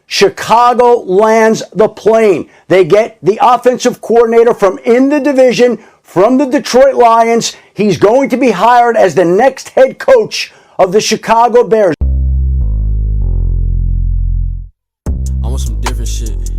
Chicago lands the plane. They get the offensive coordinator from in the division, from the Detroit Lions. He's going to be hired as the next head coach of the Chicago Bears. I want some different shit.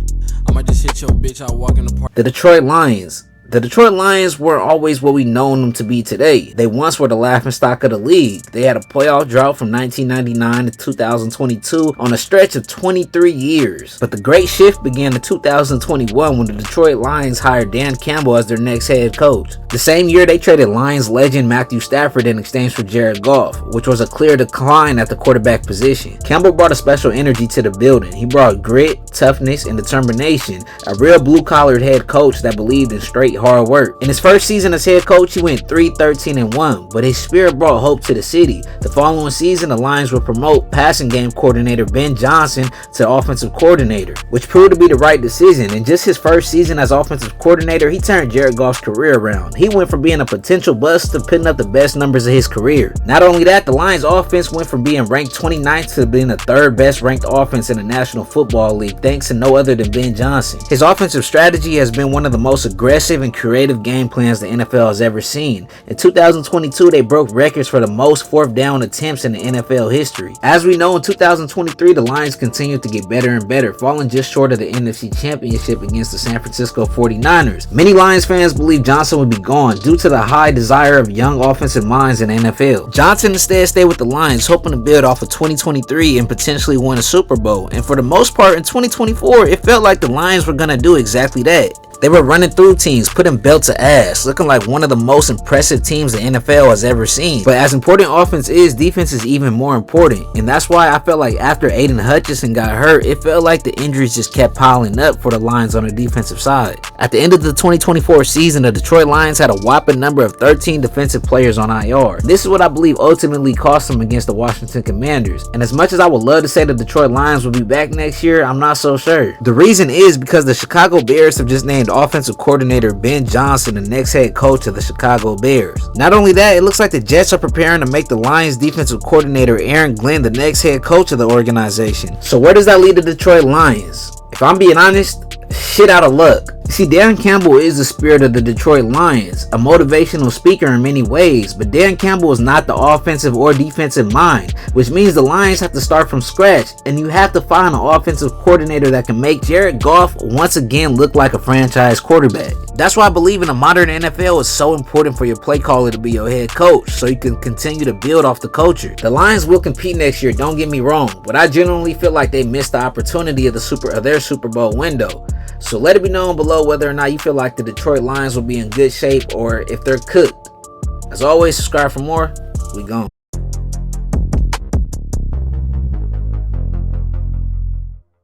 I might just hit your bitch out walking the park. The Detroit Lions. The Detroit Lions were always what we known them to be today. They once were the laughingstock of the league. They had a playoff drought from 1999 to 2022 on a stretch of 23 years. But the great shift began in 2021 when the Detroit Lions hired Dan Campbell as their next head coach. The same year, they traded Lions legend Matthew Stafford in exchange for Jared Goff, which was a clear decline at the quarterback position. Campbell brought a special energy to the building. He brought grit, toughness, and determination, a real blue-collared head coach that believed in straight hard work. In his first season as head coach, he went 3-13-1, but his spirit brought hope to the city. The following season, the Lions would promote passing game coordinator Ben Johnson to offensive coordinator, which proved to be the right decision. In just his first season as offensive coordinator, he turned Jared Goff's career around. He went from being a potential bust to putting up the best numbers of his career. Not only that, the Lions offense went from being ranked 29th to being the third best ranked offense in the National Football League, thanks to no other than Ben Johnson. His offensive strategy has been one of the most aggressive and creative game plans the NFL has ever seen. In 2022, they broke records for the most fourth down attempts in the NFL history. As we know, in 2023, the Lions continued to get better and better, falling just short of the NFC Championship against the San Francisco 49ers. Many Lions fans believe Johnson would be gone due to the high desire of young offensive minds in the NFL. Johnson instead stayed with the Lions, hoping to build off of 2023 and potentially win a Super Bowl. And for the most part, in 2024, it felt like the Lions were going to do exactly that. They were running through teams, putting belt to ass, looking like one of the most impressive teams the NFL has ever seen. But as important offense is, defense is even more important. And that's why I felt like after Aiden Hutchinson got hurt, it felt like the injuries just kept piling up for the Lions on the defensive side. At the end of the 2024 season, the Detroit Lions had a whopping number of 13 defensive players on IR. This is what I believe ultimately cost them against the Washington Commanders. And as much as I would love to say the Detroit Lions will be back next year, I'm not so sure. The reason is because the Chicago Bears have just named offensive coordinator Ben Johnson the next head coach of the Chicago Bears. Not only that, it looks like the Jets are preparing to make the Lions defensive coordinator Aaron Glenn the next head coach of the organization. So where does that leave the Detroit Lions? If I'm being honest, shit out of luck. See, Dan Campbell is the spirit of the Detroit Lions, a motivational speaker in many ways, but Dan Campbell is not the offensive or defensive mind, which means the Lions have to start from scratch, and you have to find an offensive coordinator that can make Jared Goff once again look like a franchise quarterback. That's why I believe in a modern NFL is so important for your play caller to be your head coach, so you can continue to build off the culture. The Lions will compete next year, don't get me wrong, but I genuinely feel like they missed the opportunity of their Super Bowl window. So let it be known below whether or not you feel like the Detroit Lions will be in good shape or if they're cooked. As always, subscribe for more. We gone.